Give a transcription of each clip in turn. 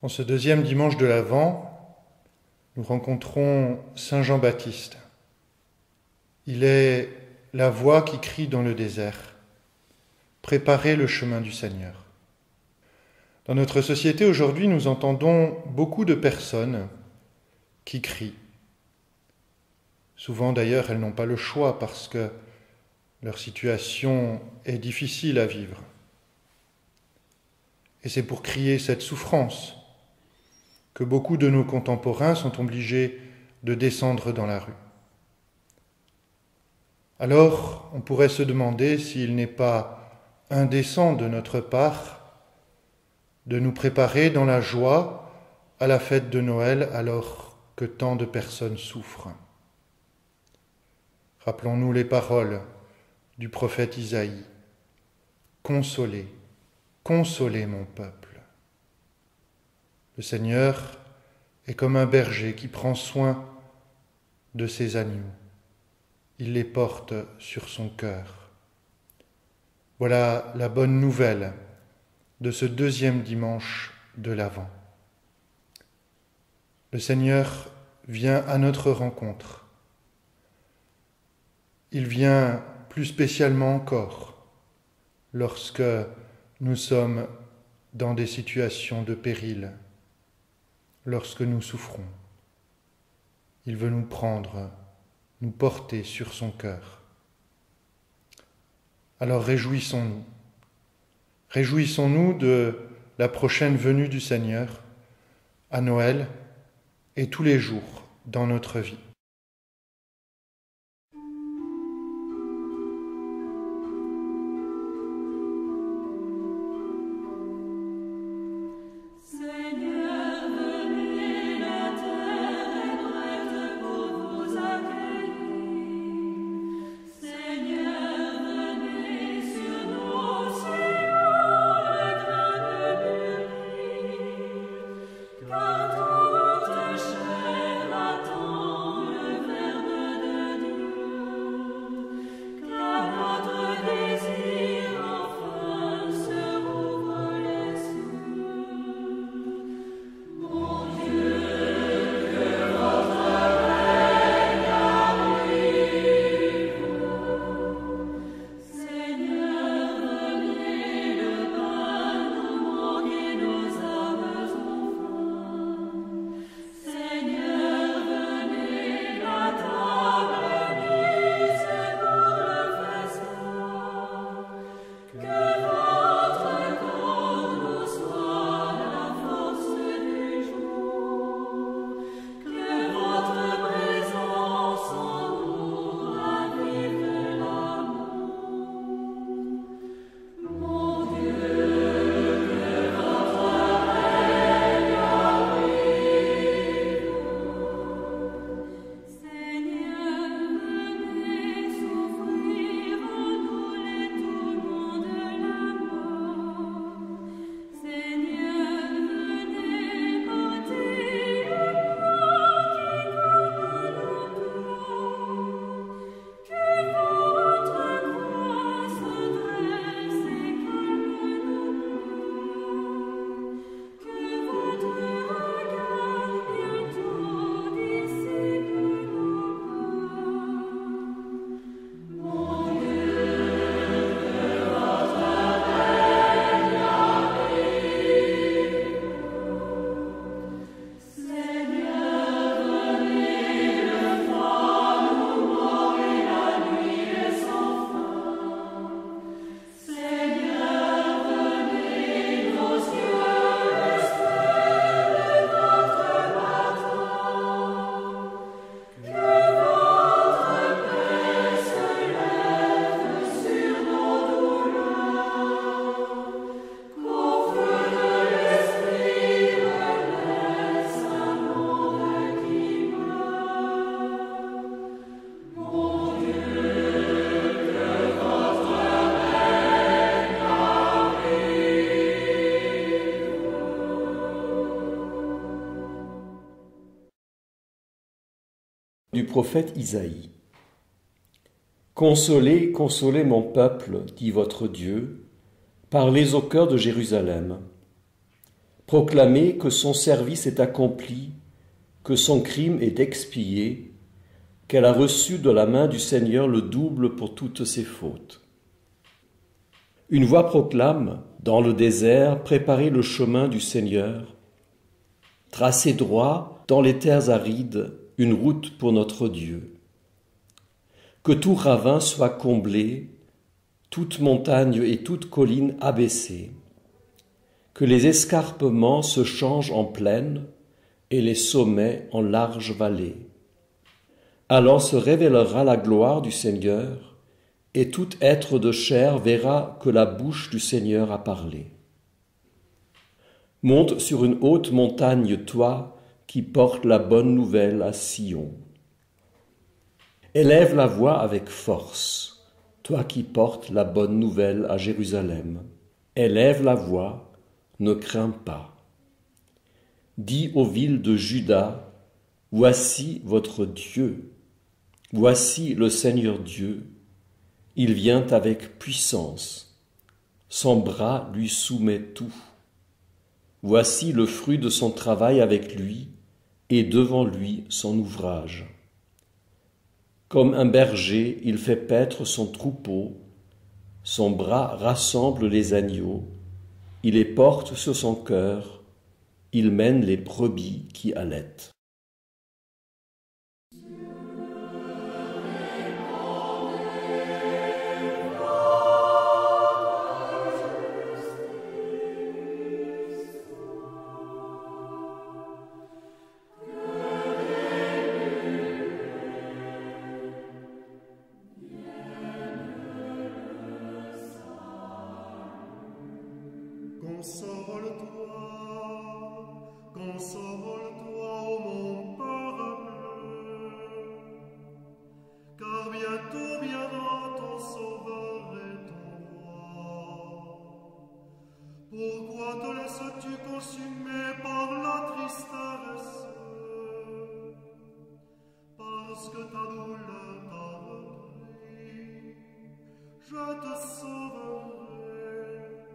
En ce deuxième dimanche de l'Avent, nous rencontrons Saint Jean-Baptiste. Il est la voix qui crie dans le désert. Préparez le chemin du Seigneur. Dans notre société aujourd'hui, nous entendons beaucoup de personnes qui crient. Souvent d'ailleurs, elles n'ont pas le choix parce que leur situation est difficile à vivre. Et c'est pour crier cette souffrance que beaucoup de nos contemporains sont obligés de descendre dans la rue. Alors, on pourrait se demander s'il n'est pas indécent de notre part de nous préparer dans la joie à la fête de Noël alors que tant de personnes souffrent. Rappelons-nous les paroles du prophète Isaïe. Consolez, consolez mon peuple. Le Seigneur est comme un berger qui prend soin de ses agneaux. Il les porte sur son cœur. Voilà la bonne nouvelle de ce deuxième dimanche de l'Avent. Le Seigneur vient à notre rencontre. Il vient plus spécialement encore lorsque nous sommes dans des situations de péril, lorsque nous souffrons. Il veut nous prendre, nous porter sur son cœur. Alors réjouissons-nous. Réjouissons-nous de la prochaine venue du Seigneur à Noël et tous les jours dans notre vie. Du prophète Isaïe. Consolez, consolez mon peuple, dit votre Dieu, parlez au cœur de Jérusalem. Proclamez que son service est accompli, que son crime est expié, qu'elle a reçu de la main du Seigneur le double pour toutes ses fautes. Une voix proclame, dans le désert, préparez le chemin du Seigneur, tracez droit dans les terres arides une route pour notre Dieu. Que tout ravin soit comblé, toute montagne et toute colline abaissée, que les escarpements se changent en plaines et les sommets en larges vallées. Alors se révélera la gloire du Seigneur, et tout être de chair verra que la bouche du Seigneur a parlé. Monte sur une haute montagne, toi, qui portes la bonne nouvelle à Sion. Élève la voix avec force, toi qui portes la bonne nouvelle à Jérusalem. Élève la voix, ne crains pas. Dis aux villes de Juda, voici votre Dieu, voici le Seigneur Dieu, il vient avec puissance, son bras lui soumet tout. Voici le fruit de son travail avec lui, et devant lui son ouvrage. Comme un berger, il fait paître son troupeau, son bras rassemble les agneaux, il les porte sur son cœur, il mène les brebis qui allaitent. Console-toi, ô mon peuple, car bientôt viendra ton sauveur et ton roi. Pourquoi te laisses-tu consumer par la tristesse? Parce que ta douleur t'a repris, je te sauverai,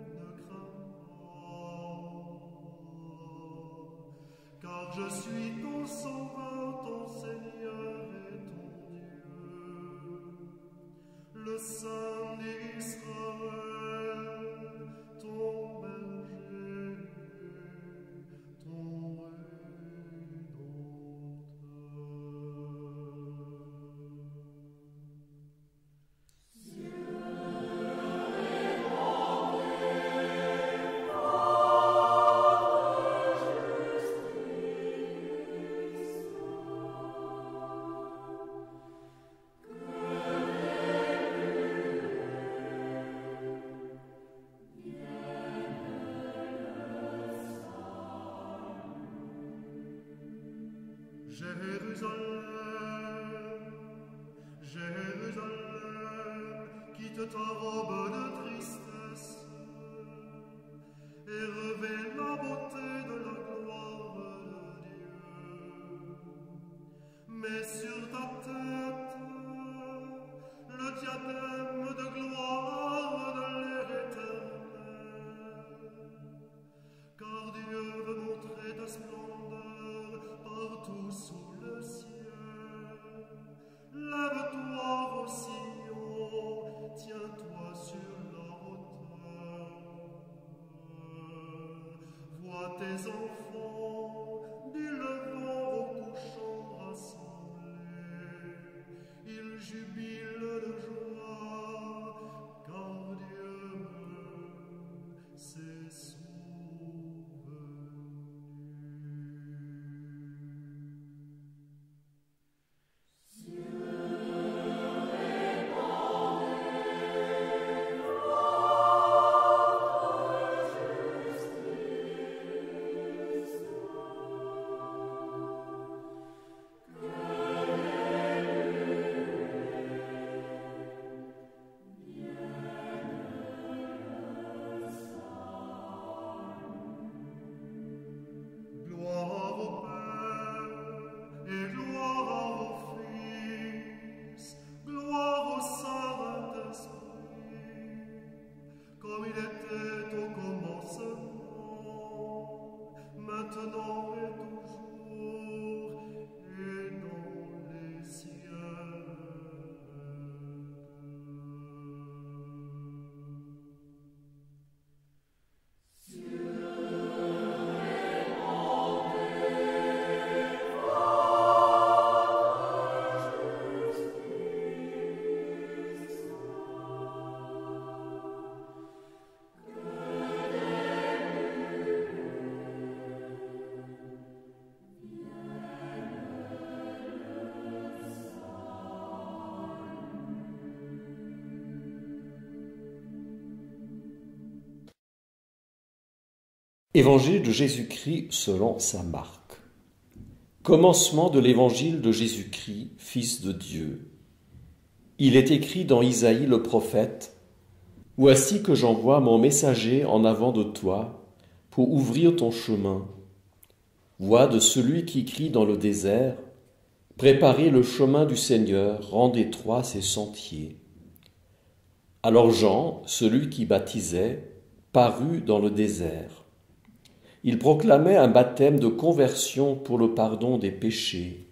ne crains pas. Car je suis ton sauveur, ton Seigneur et ton Dieu, le Saint d'Israël, ton berger, ton Jérusalem, Jérusalem, quitte ta robe de tristesse et revêt la beauté de la gloire de Dieu. Mets sur ta tête le diadème de gloire de l'ère éternelle, car Dieu veut montrer ta splendeur partout sous le ciel. Lève-toi, ô Sion, tiens-toi sur la hauteur. Vois tes enfants du levant au couchant rassemblés. Ils jubilent de joie, car Dieu s'est souvenu. Évangile de Jésus-Christ selon saint Marc. Commencement de l'évangile de Jésus-Christ, Fils de Dieu. Il est écrit dans Isaïe le prophète : « Voici que j'envoie mon messager en avant de toi pour ouvrir ton chemin. Voix de celui qui crie dans le désert : Préparez le chemin du Seigneur, rendez étroits ses sentiers. » Alors Jean, celui qui baptisait, parut dans le désert. Il proclamait un baptême de conversion pour le pardon des péchés.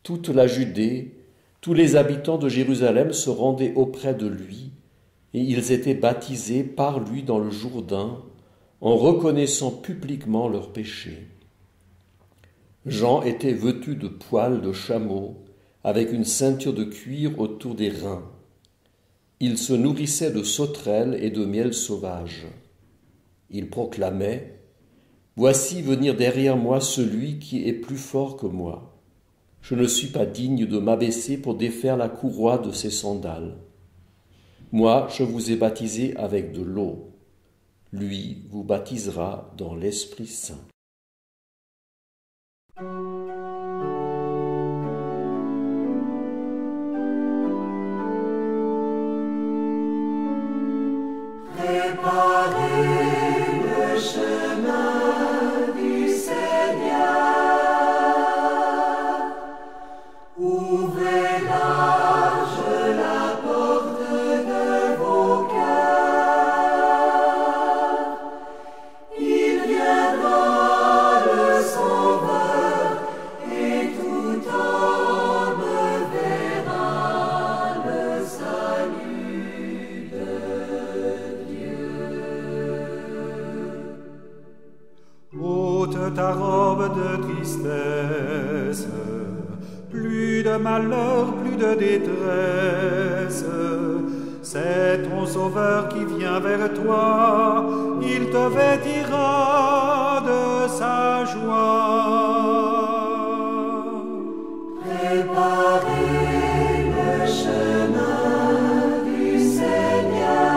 Toute la Judée, tous les habitants de Jérusalem se rendaient auprès de lui, et ils étaient baptisés par lui dans le Jourdain, en reconnaissant publiquement leurs péchés. Jean était vêtu de poils de chameau, avec une ceinture de cuir autour des reins. Il se nourrissait de sauterelles et de miel sauvage. Il proclamait : « Voici venir derrière moi celui qui est plus fort que moi. Je ne suis pas digne de m'abaisser pour défaire la courroie de ses sandales. Moi, je vous ai baptisé avec de l'eau. Lui vous baptisera dans l'Esprit Saint. » Préparez le chemin du Seigneur, ouvrez large la porte de vos cœurs, il viendra le Sauveur et tout homme verra le salut de Dieu. Ôte ta robe de tristesse, plus de malheur, plus de détresse. C'est ton Sauveur qui vient vers toi, il te vêtira de sa joie. Préparez le chemin du Seigneur,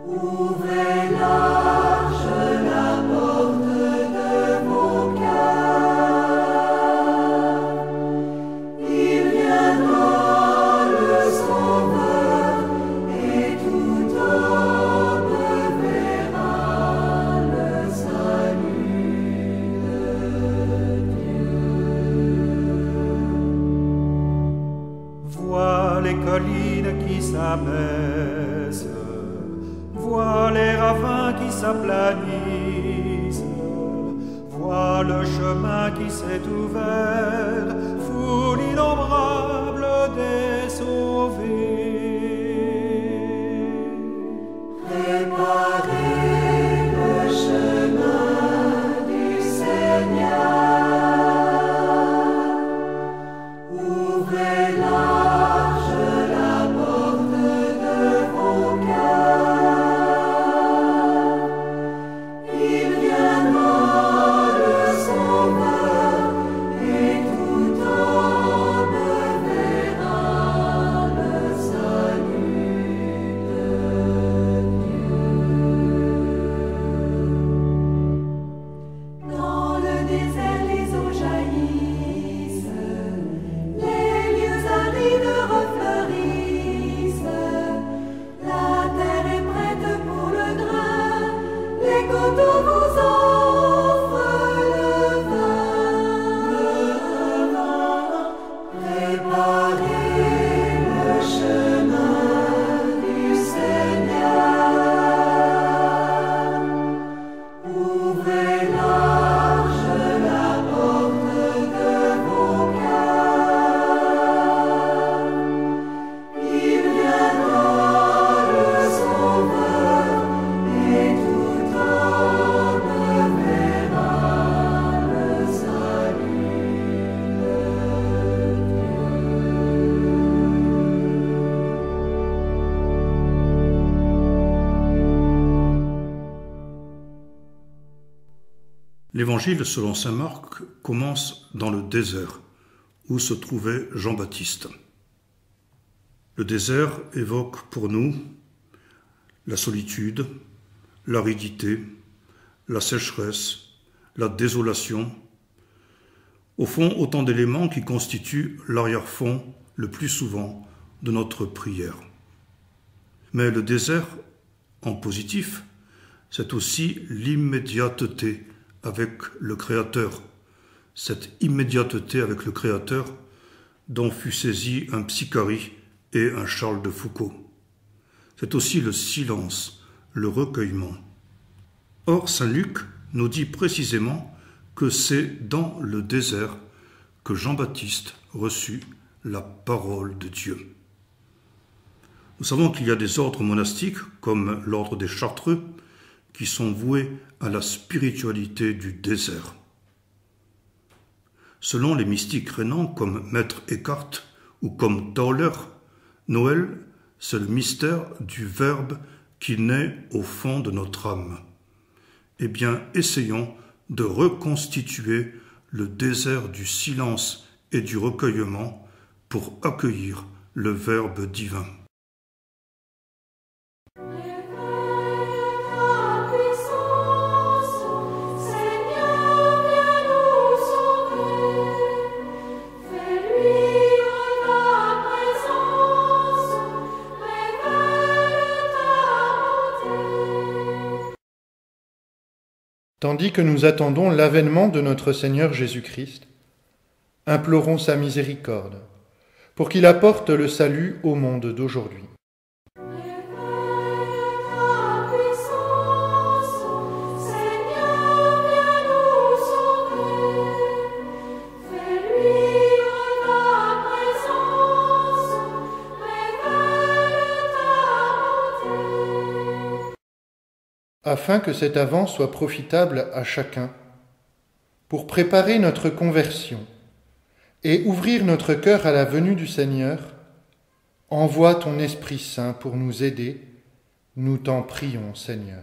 ouvrez large la porte de vos cœurs, il viendra le Sauveur et tout homme verra le salut de Dieu. Vois les collines qui s'abaissent, vois les ravins qui s'aplanissent, vois le chemin qui s'est ouvert, foule innombrable des sauvés. Préparez le chemin du Seigneur, ouvrez large la porte de vos cœurs, il viendra le Sauveur et tout homme verra le salut de Dieu. Dans le désert, les eaux jaillissent, les lieux arides refleurissent, la terre est prête pour le grain, les coteaux vous offrent le vin. Préparez le chemin du Seigneur, ouvrez large la porte de vos cœurs, il viendra le Sauveur et tout homme verra le salut de L'évangile selon saint Marc commence dans le désert, où se trouvait Jean-Baptiste. Le désert évoque pour nous la solitude, l'aridité, la sécheresse, la désolation. Au fond, autant d'éléments qui constituent l'arrière-fond le plus souvent de notre prière. Mais le désert, en positif, c'est aussi l'immédiateté avec le Créateur. Cette immédiateté avec le Créateur dont fut saisi un Psychari et un Charles de Foucault. C'est aussi le silence, le recueillement. Or, saint Luc nous dit précisément que c'est dans le désert que Jean-Baptiste reçut la parole de Dieu. Nous savons qu'il y a des ordres monastiques, comme l'ordre des Chartreux, qui sont voués à la spiritualité du désert. Selon les mystiques rénants comme Maître Eckhart ou comme Tauler, Noël, c'est le mystère du Verbe qui naît au fond de notre âme. Eh bien, essayons de reconstituer le désert du silence et du recueillement pour accueillir le Verbe divin. Tandis que nous attendons l'avènement de notre Seigneur Jésus-Christ, implorons sa miséricorde, pour qu'il apporte le salut au monde d'aujourd'hui. Afin que cet avant soit profitable à chacun, pour préparer notre conversion et ouvrir notre cœur à la venue du Seigneur, envoie ton Esprit Saint pour nous aider, nous t'en prions, Seigneur.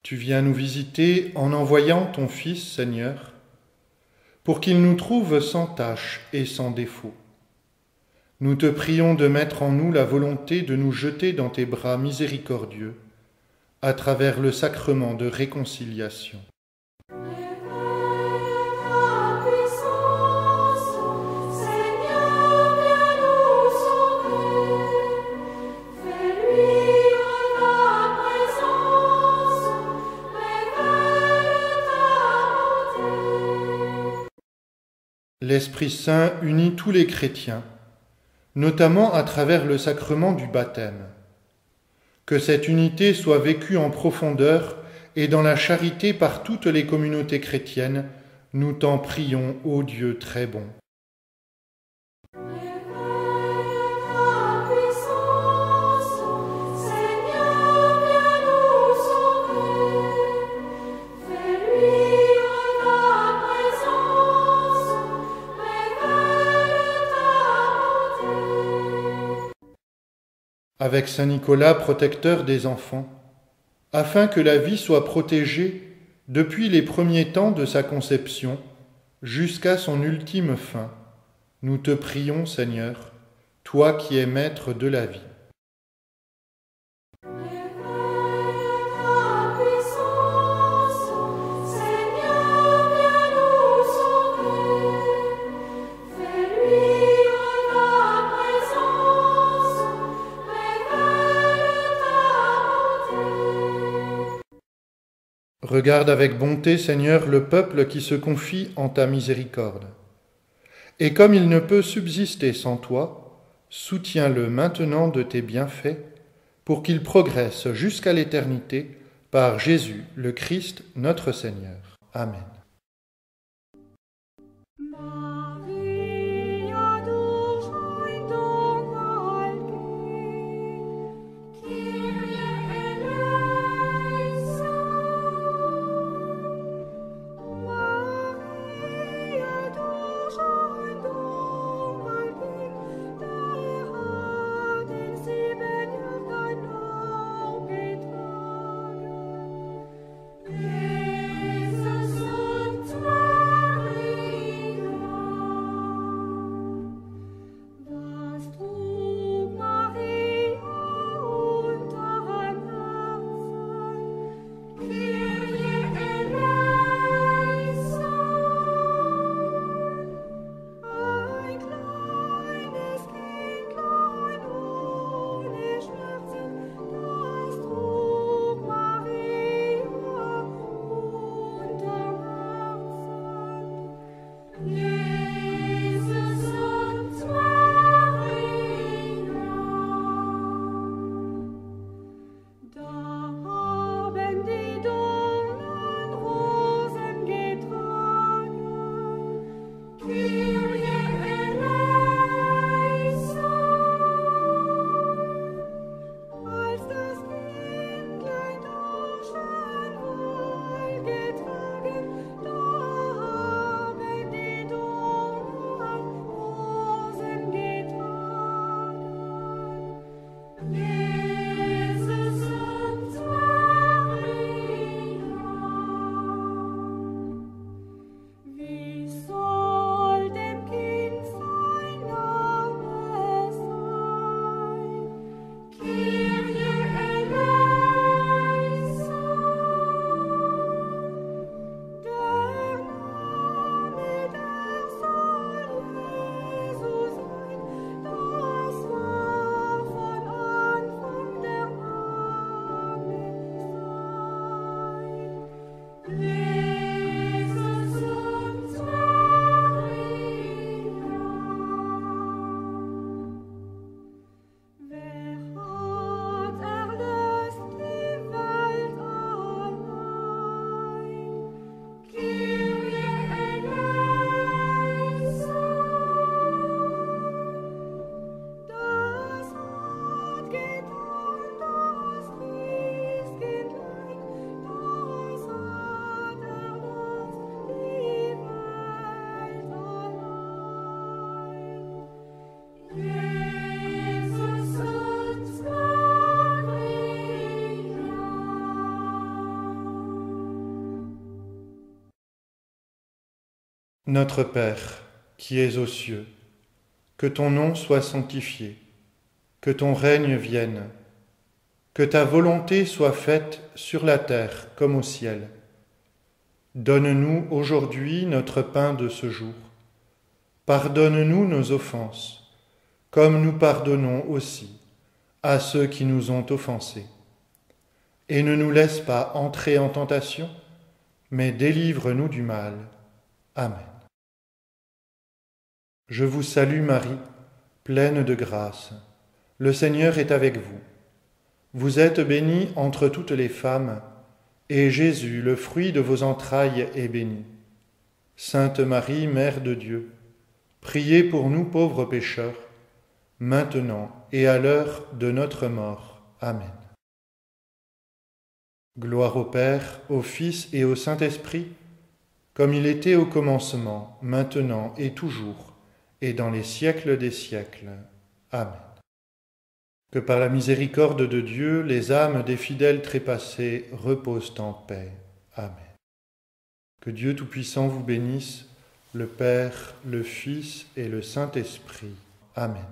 Tu viens nous visiter en envoyant ton Fils, Seigneur, pour qu'il nous trouve sans tache et sans défaut. Nous te prions de mettre en nous la volonté de nous jeter dans tes bras miséricordieux à travers le sacrement de réconciliation. L'Esprit Saint unit tous les chrétiens, notamment à travers le sacrement du baptême. Que cette unité soit vécue en profondeur et dans la charité par toutes les communautés chrétiennes, nous t'en prions, ô Dieu très bon. Avec Saint Nicolas, protecteur des enfants, afin que la vie soit protégée depuis les premiers temps de sa conception jusqu'à son ultime fin, nous te prions, Seigneur, toi qui es maître de la vie. Regarde avec bonté, Seigneur, le peuple qui se confie en ta miséricorde. Et comme il ne peut subsister sans toi, soutiens-le maintenant de tes bienfaits, pour qu'il progresse jusqu'à l'éternité par Jésus, le Christ, notre Seigneur. Amen. Notre Père, qui es aux cieux, que ton nom soit sanctifié, que ton règne vienne, que ta volonté soit faite sur la terre comme au ciel. Donne-nous aujourd'hui notre pain de ce jour. Pardonne-nous nos offenses, comme nous pardonnons aussi à ceux qui nous ont offensés. Et ne nous laisse pas entrer en tentation, mais délivre-nous du mal. Amen. Je vous salue Marie, pleine de grâce. Le Seigneur est avec vous. Vous êtes bénie entre toutes les femmes, et Jésus, le fruit de vos entrailles, est béni. Sainte Marie, Mère de Dieu, priez pour nous pauvres pécheurs, maintenant et à l'heure de notre mort. Amen. Gloire au Père, au Fils et au Saint-Esprit, comme il était au commencement, maintenant et toujours, et dans les siècles des siècles. Amen. Que par la miséricorde de Dieu, les âmes des fidèles trépassés reposent en paix. Amen. Que Dieu Tout-Puissant vous bénisse, le Père, le Fils et le Saint-Esprit. Amen.